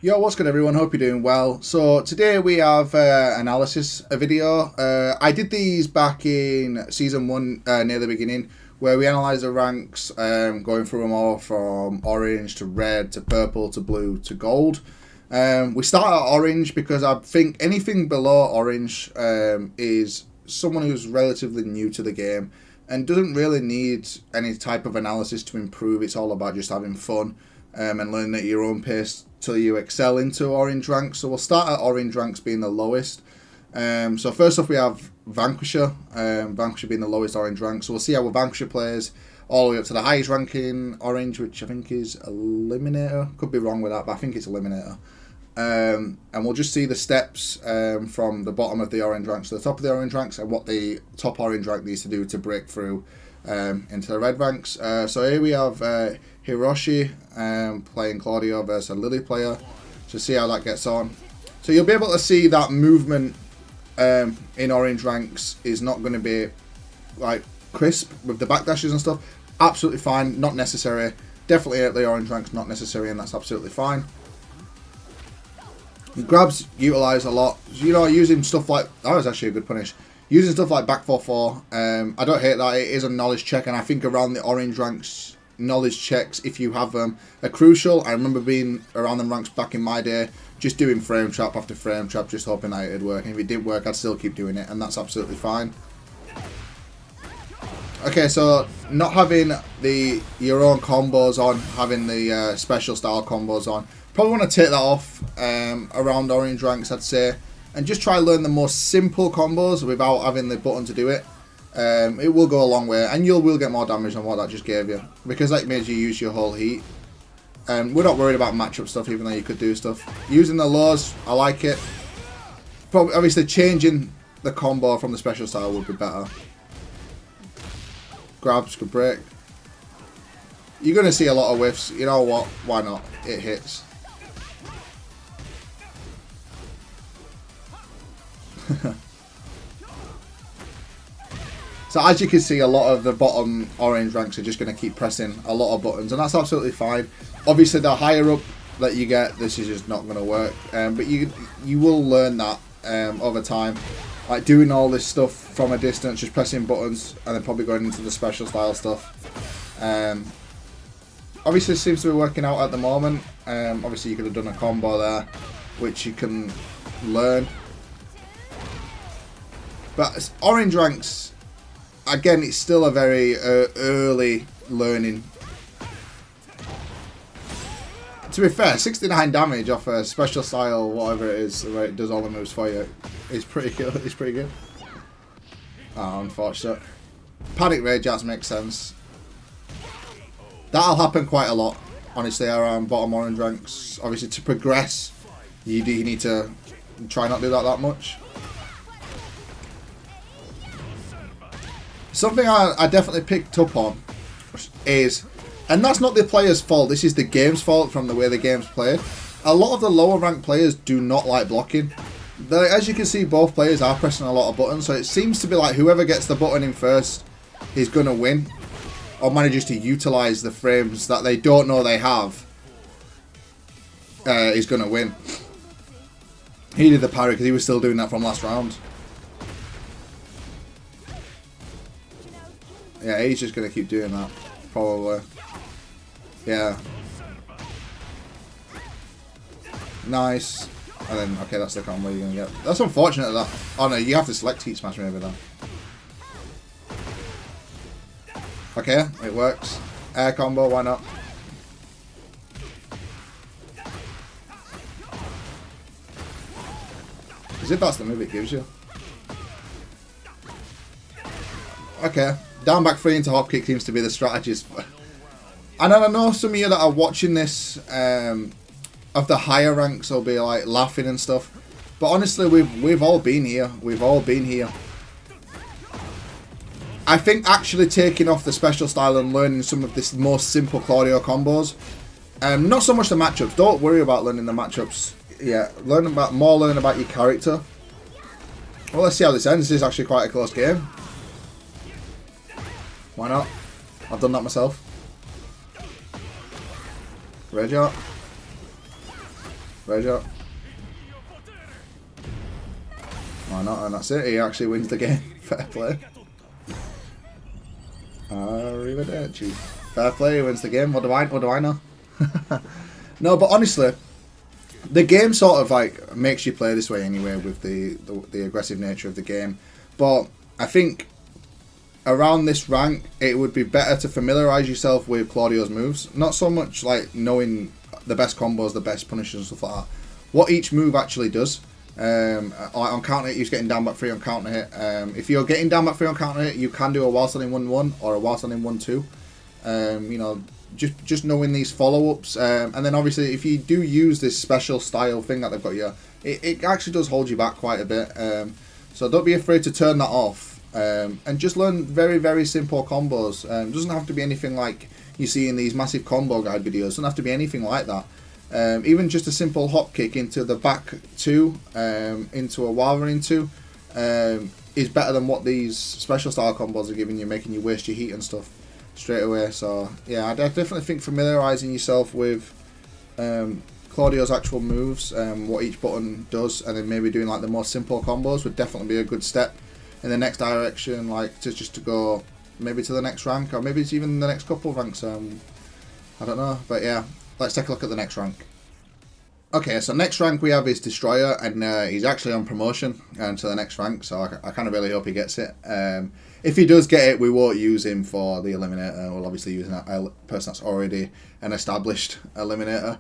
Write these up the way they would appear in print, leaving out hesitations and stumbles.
Yo, what's good everyone? Hope you're doing well. So today we have analysis a video. I did these back in season 1 near the beginning, where we analysed the ranks, going through them all from orange to red to purple to blue to gold. We start at orange because I think anything below orange is someone who's relatively new to the game and doesn't really need any type of analysis to improve. It's all about just having fun and learning at your own pace till you excel into orange ranks. So we'll start at orange ranks being the lowest. So first off we have Vanquisher. Vanquisher being the lowest orange rank. So we'll see how a Vanquisher plays all the way up to the highest ranking orange, which I think is Eliminator. Could be wrong with that, but I think it's Eliminator. And we'll just see the steps from the bottom of the orange ranks to the top of the orange ranks and what the top orange rank needs to do to break through into the red ranks. So here we have Hiroshi playing Claudio versus a Lily player. So see how that gets on. So you'll be able to see that movement in orange ranks is not going to be like crisp with the backdashes and stuff. Absolutely fine, not necessary. Definitely at the orange ranks, not necessary, and that's absolutely fine. Grabs utilise a lot. You know, using stuff like that was actually a good punish. Using stuff like back 4-4, I don't hate that. It is a knowledge check, and I think around the orange ranks, knowledge checks, if you have them, are crucial. I remember being around them ranks back in my day, just doing frame trap after frame trap, just hoping that it'd work. And if it did work, I'd still keep doing it, and that's absolutely fine. Okay, so not having your own combos on, having the special style combos on. Probably want to take that off around orange ranks, I'd say. And just try to learn the more simple combos without having the button to do it. It will go a long way, and you will get more damage than what that just gave you, because that made you use your whole heat. We're not worried about matchup stuff, even though you could do stuff. Using the lows, I like it. Probably, obviously, changing the combo from the special style would be better. Grabs could break. You're going to see a lot of whiffs. You know what? Why not? It hits. So as you can see, a lot of the bottom orange ranks are just going to keep pressing a lot of buttons, and that's absolutely fine. Obviously, the higher up that you get, this is just not going to work. But you will learn that over time, like doing all this stuff from a distance, just pressing buttons, and then probably going into the special style stuff. Obviously, it seems to be working out at the moment. Obviously, you could have done a combo there, which you can learn. But orange ranks, again, it's still a very early learning. To be fair, 69 damage off a special style, whatever it is, where it does all the moves for you, is pretty good. It's pretty good. Oh, unfortunate. Panic Rage, that makes sense. That'll happen quite a lot, honestly, around bottom orange ranks. Obviously, to progress, you need to try not to do that much. Something I definitely picked up on is, and that's not the player's fault, this is the game's fault from the way the game's played. A lot of the lower ranked players do not like blocking. As you can see, both players are pressing a lot of buttons, so it seems to be like whoever gets the button in first is going to win, or manages to utilise the frames that they don't know they have is going to win. He did the parry because he was still doing that from last round. Yeah, he's just going to keep doing that, probably. Yeah. Nice. And then, okay, that's the combo you're going to get. That's unfortunate that... Oh no, you have to select Heat Smash maybe then. Okay, it works. Air combo, why not? As if that's the move it gives you. Okay. Down back 3 into hop kick seems to be the strategist. And I know some of you that are watching this of the higher ranks will be like laughing and stuff. But honestly, we've all been here. We've all been here. I think actually taking off the special style and learning some of this more simple Claudio combos. Not so much the matchups. Don't worry about learning the matchups. Yeah, learn about your character. Well, let's see how this ends. This is actually quite a close game. Why not? I've done that myself. Rage art. Red shot. Why not? And that's it. He actually wins the game. Fair play. Arrivederci. Fair play. He wins the game. What do I know? No, but honestly, the game sort of like makes you play this way anyway with the aggressive nature of the game. But I think around this rank, it would be better to familiarize yourself with Claudios' moves. Not so much like knowing the best combos, the best punishes and stuff like that. What each move actually does. On counter hit, he's getting down back 3 on counter hit. If you're getting down back 3 on counter hit, you can do a while standing 1-1 or a while standing 1-2. You know, just knowing these follow-ups. And then obviously if you do use this special style thing that they've got here, it actually does hold you back quite a bit. So don't be afraid to turn that off. And just learn very, very simple combos. It doesn't have to be anything like you see in these massive combo guide videos. It doesn't have to be anything like that. Even just a simple hop kick into the back 2, into a while running 2, is better than what these special style combos are giving you, making you waste your heat and stuff straight away. So yeah, I definitely think familiarising yourself with Claudio's actual moves, what each button does, and then maybe doing like the more simple combos would definitely be a good step in the next direction, like to go maybe to the next rank, or maybe it's even the next couple of ranks. I don't know, but yeah. Let's take a look at the next rank. Okay, so next rank we have is Destroyer, and he's actually on promotion to the next rank, so I kind of really hope he gets it. If he does get it, we won't use him for the Eliminator. We'll obviously use a person that's already an established Eliminator.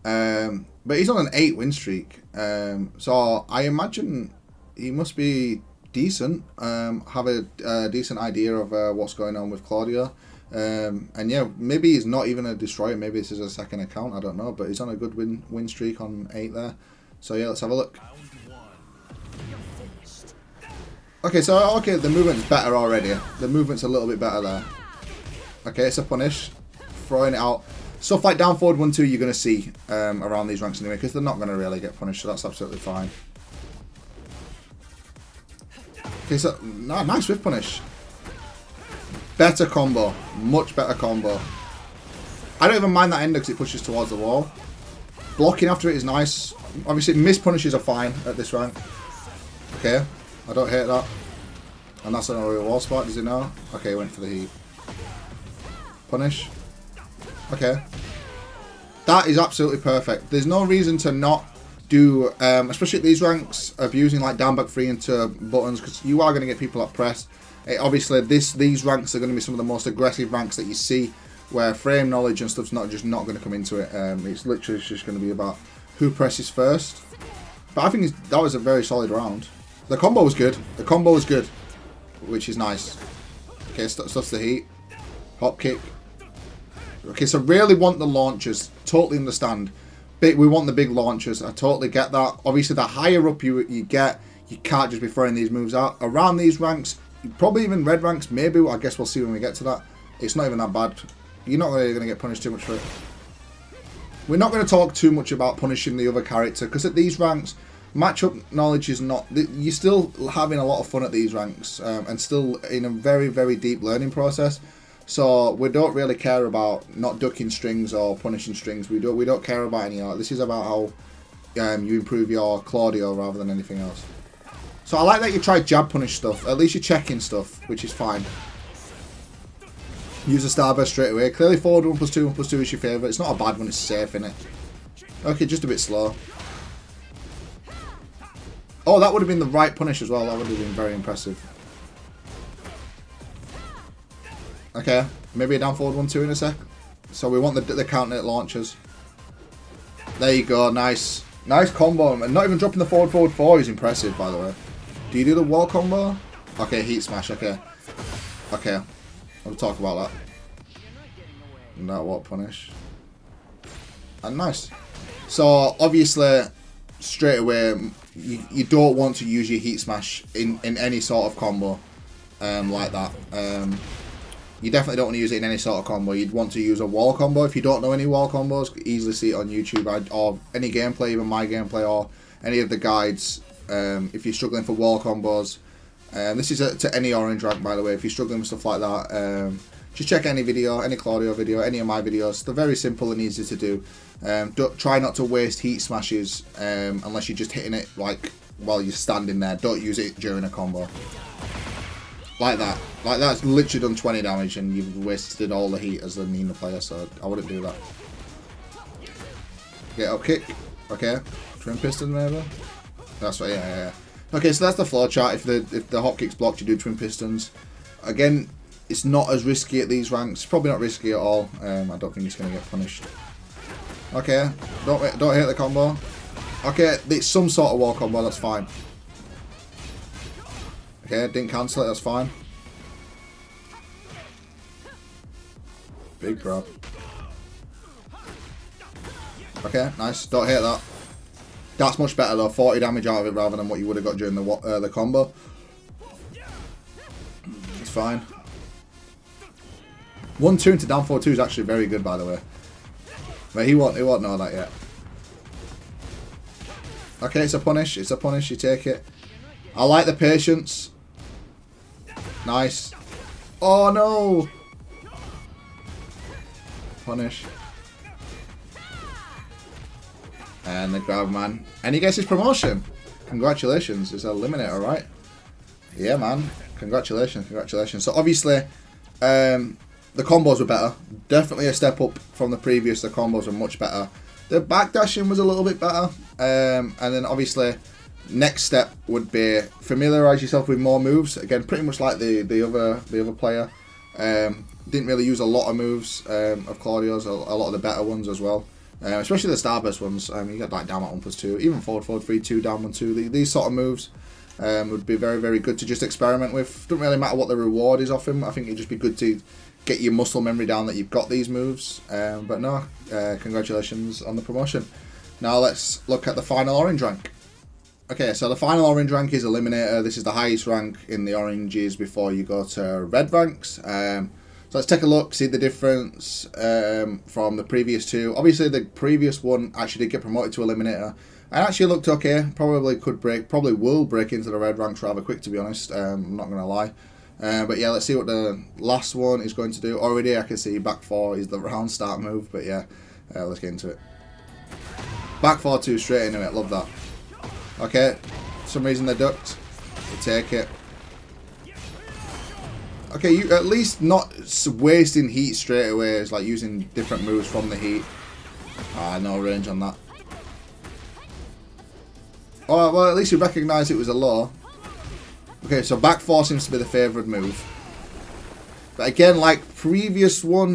But he's on an 8 win streak, so I imagine he must be decent, have a decent idea of what's going on with Claudio. And yeah, maybe he's not even a Destroyer, maybe this is a second account, I don't know, but he's on a good win streak on 8 there. So yeah, let's have a look. Okay, so okay, the movement's better already. The movement's a little bit better there. Okay, it's a punish. Throwing it out. Stuff like down forward 1-2 you're going to see around these ranks anyway, because they're not going to really get punished, so that's absolutely fine. Okay, so nice whiff punish. Better combo. Much better combo. I don't even mind that ender because it pushes towards the wall. Blocking after it is nice. Obviously, missed punishes are fine at this rank. Okay, I don't hate that. And that's an real wall spot, does he know? Okay, went for the heat. Punish. Okay. That is absolutely perfect. There's no reason to not do, especially at these ranks, of using like down back 3 into buttons, because you are going to get people at press. Obviously, these ranks are going to be some of the most aggressive ranks that you see, where frame knowledge and stuff's not going to come into it. It's literally just going to be about who presses first. But I think that was a very solid round. The combo was good. The combo was good, which is nice. Okay, stuffs the heat. Hop kick. Okay, so really want the launchers. Totally understand. We want the big launchers. I totally get that. Obviously, the higher up you get, you can't just be throwing these moves out. Around these ranks, probably even red ranks, maybe. I guess we'll see when we get to that. It's not even that bad. You're not really going to get punished too much for it. We're not going to talk too much about punishing the other character, because at these ranks, matchup knowledge is not... You're still having a lot of fun at these ranks, and still in a very, very deep learning process. So we don't really care about not ducking strings or punishing strings. We don't care about any of that. This is about how you improve your Claudio rather than anything else. So I like that you tried jab punish stuff. At least you're checking stuff, which is fine. Use a starburst straight away. Clearly forward 1+2, 1+2 is your favourite. It's not a bad one, it's safe, innit? Okay, just a bit slow. Oh, that would have been the right punish as well. That would have been very impressive. Okay, maybe a down forward 1-2 in a sec. So we want the counter launchers. There you go, nice. Nice combo. And not even dropping the forward 4 is impressive, by the way. Do you do the wall combo? Okay, heat smash, okay. Okay, we'll talk about that. And that what punish. And nice. So, obviously, straight away, you don't want to use your heat smash in any sort of combo like that. You definitely don't want to use it in any sort of combo. You'd want to use a wall combo. If you don't know any wall combos, you can easily see it on YouTube or any gameplay, even my gameplay or any of the guides. If you're struggling for wall combos, this is to any orange rank, by the way. If you're struggling with stuff like that, just check any video, any Claudio video, any of my videos. They're very simple and easy to do. Try not to waste heat smashes unless you're just hitting it like while you're standing there. Don't use it during a combo. Like that. Like that's literally done 20 damage and you've wasted all the heat as the Nina player, so I wouldn't do that. Get up kick. Okay. Twin piston maybe? That's right, yeah. Okay, so that's the flow chart. If the hot kick's blocked, you do twin pistons. Again, it's not as risky at these ranks. Probably not risky at all. I don't think it's going to get punished. Okay, don't hit the combo. Okay, it's some sort of wall combo, that's fine. Okay, didn't cancel it, that's fine. Big grab. Okay, nice. Don't hit that. That's much better though. 40 damage out of it rather than what you would have got during the combo. It's fine. 1-2 into down 4-2 is actually very good, by the way. But he won't know that yet. Okay, it's a punish. It's a punish. You take it. I like the patience. Nice. Oh no. Punish. And the grab, man. And he gets his promotion. Congratulations. It's Eliminator, right? Yeah, man. Congratulations. Congratulations. So, obviously, the combos were better. Definitely a step up from the previous. The combos were much better. The backdashing was a little bit better. And then, obviously, next step would be familiarise yourself with more moves. Again, pretty much like the other player. Didn't really use a lot of moves of Claudio's. A lot of the better ones as well. Especially the starburst ones. You got like down at 1+2, even forward 3-2, down 1-2. These sort of moves would be very, very good to just experiment with. Doesn't really matter what the reward is off him. I think it'd just be good to get your muscle memory down that you've got these moves. But no, congratulations on the promotion. Now let's look at the final orange rank. Okay, so the final orange rank is Eliminator. This is the highest rank in the oranges before you go to red ranks. So let's take a look, see the difference from the previous two. Obviously, the previous one actually did get promoted to Eliminator. And actually looked okay. Probably will break into the red ranks rather quick, to be honest. I'm not going to lie. But yeah, let's see what the last one is going to do. Already I can see back 4 is the round start move. But yeah, let's get into it. Back 4-2 straight into it. Love that. Okay, for some reason they ducked. We'll take it. Okay, you at least not wasting heat straight away. It's like using different moves from the heat. No range on that. Oh, well, at least you recognise it was a low. Okay, so back 4 seems to be the favoured move. But again, like previous one,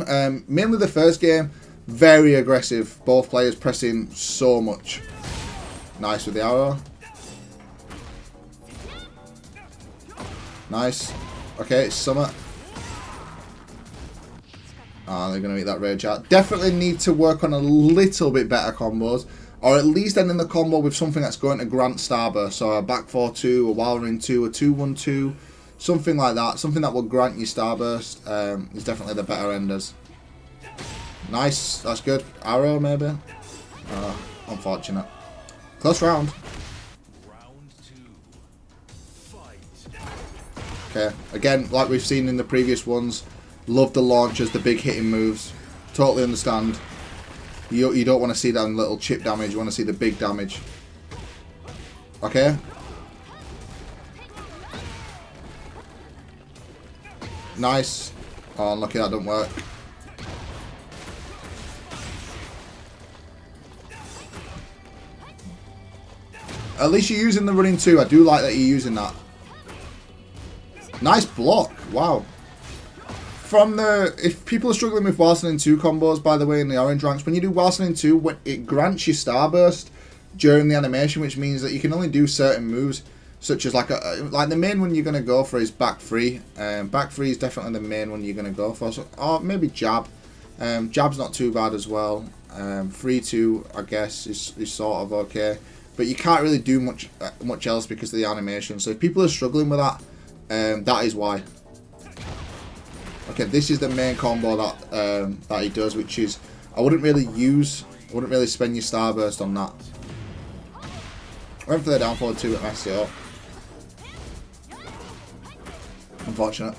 mainly the first game, very aggressive. Both players pressing so much. Nice with the arrow. Nice. Okay, it's Summer. They're going to eat that rage out. Definitely need to work on a little bit better combos. Or at least ending the combo with something that's going to grant Starburst. So a back 4-2, a Wild Ring 2, a 2-1-2. Something like that. Something that will grant you Starburst is definitely the better enders. Nice. That's good. Arrow, maybe? Unfortunate. Close round. Okay, again, like we've seen in the previous ones, love the launchers, the big hitting moves. Totally understand. You don't want to see that in little chip damage, you want to see the big damage. Okay. Nice. Oh, unlucky that don't work. At least you're using the running 2. I do like that you're using that. Nice block. Wow. If people are struggling with Wilson 2 combos, by the way, in the orange ranks, when you do Wilson 2, it grants you Starburst during the animation, which means that you can only do certain moves, such as like the main one you're going to go for is back 3. Back 3 is definitely the main one you're going to go for. So, or maybe jab. Jab's not too bad as well. 3-2, I guess, is sort of okay. But you can't really do much else because of the animation. So if people are struggling with that, that is why. Okay, this is the main combo that he does, which is I wouldn't really spend your Starburst on that. Went for the down forward 2 but messed it up. Unfortunate.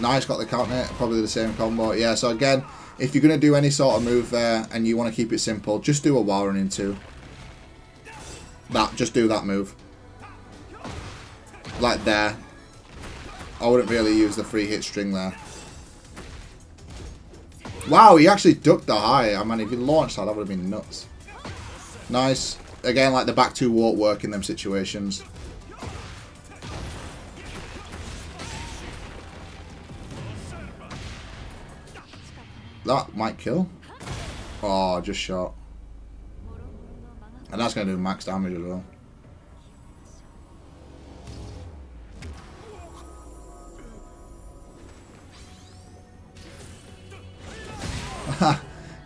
Nice, got the counter. Probably the same combo. Yeah, so again, if you're going to do any sort of move there and you want to keep it simple, just do a while run into. Just do that move. Like there. I wouldn't really use the free hit string there. Wow, he actually ducked the high. I mean, if he launched that, that would have been nuts. Nice. Again, like the back two won't work in them situations. That might kill. Oh, just shot. And that's going to do max damage as well.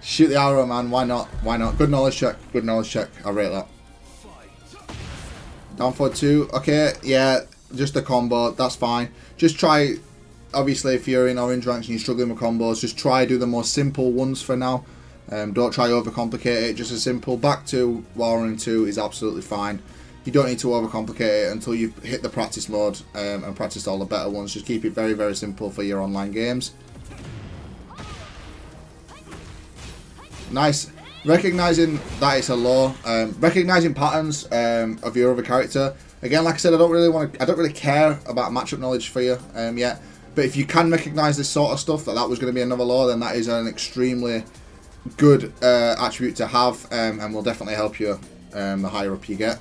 Shoot the arrow, man. Why not? Why not? Good knowledge check. Good knowledge check. I rate that. Down for 2. Okay, yeah. Just a combo. That's fine. Just try... Obviously, if you're in orange ranks and you're struggling with combos, just try do the more simple ones for now. Don't try overcomplicate it. Just a simple back 2, while running 2 is absolutely fine. You don't need to overcomplicate it until you've hit the practice mode and practiced all the better ones. Just keep it very, very simple for your online games. Nice. Recognizing that it's a low, recognizing patterns of your other character. Again, like I said, I don't really care about matchup knowledge for you yet. But if you can recognize this sort of stuff, that was going to be another low, then that is an extremely good attribute to have, and will definitely help you the higher up you get.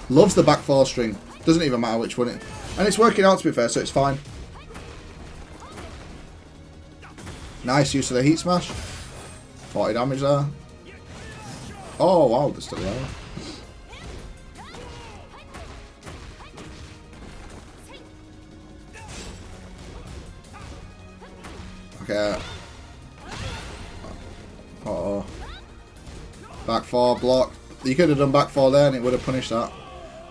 Loves the back 4 string. Doesn't even matter which one and it's working out, to be fair, so it's fine. Nice use of the heat smash. 40 damage there. Oh wow, there's still there. Okay. Uh-oh. Back 4 block. You could have done back 4 there and it would have punished that.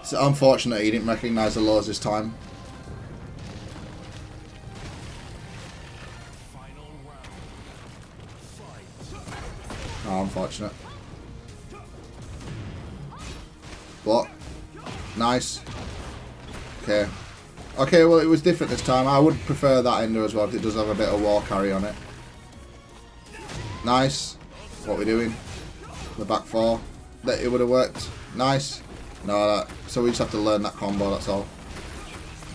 It's unfortunate he didn't recognise the lows this time. Oh, unfortunate. Block. Nice. Okay. Okay, well, it was different this time. I would prefer that ender as well, because it does have a bit of wall carry on it. Nice. What are we doing? The back 4. That it would have worked. Nice. No, so we just have to learn that combo, that's all.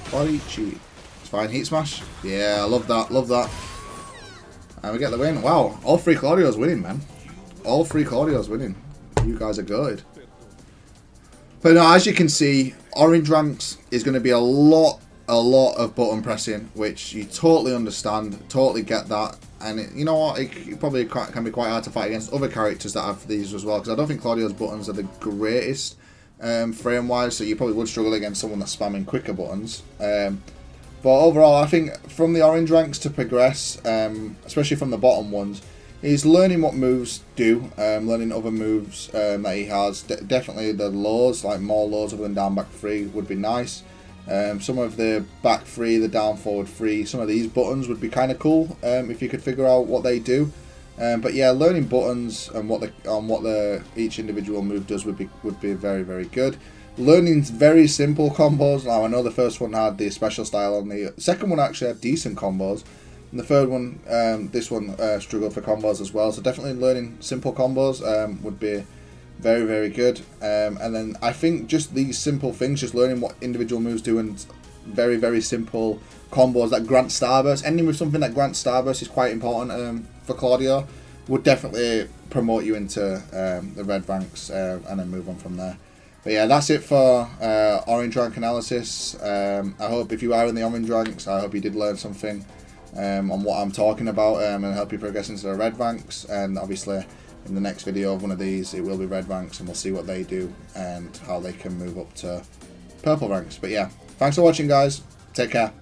Body cheat. It's fine. Heat smash. Yeah, I love that. Love that. And we get the win. Wow. All 3 Claudios winning, man. All 3 Claudios winning. You guys are good. But no, as you can see, orange ranks is going to be a lot of button pressing, which you totally understand, totally get that. And it, you know what, it probably can be quite hard to fight against other characters that have these as well, because I don't think Claudio's buttons are the greatest frame wise, so you probably would struggle against someone that's spamming quicker buttons. But overall, I think from the orange ranks to progress, especially from the bottom ones, is learning what moves do, learning other moves that he has. Definitely the lows, like more lows other than down back 3 would be nice. Some of the back 3, the down forward 3, some of these buttons would be kind of cool if you could figure out what they do. But yeah, learning buttons and what each individual move does would be very, very good. Learning very simple combos. Now I know the first one had the special style, and the second one actually had decent combos. And the third one, this one struggled for combos as well. So definitely learning simple combos would be very, very good. And then I think just these simple things, just learning what individual moves do and very, very simple combos that grant starburst. Ending with something that grants starburst is quite important for Claudio. Would definitely promote you into the red ranks and then move on from there. But yeah, that's it for orange rank analysis. I hope if you are in the orange ranks, I hope you did learn something on what I'm talking about and help you progress into the red ranks. And obviously in the next video of one of these, it will be red ranks, and we'll see what they do and how they can move up to purple ranks. But yeah, thanks for watching, guys. Take care.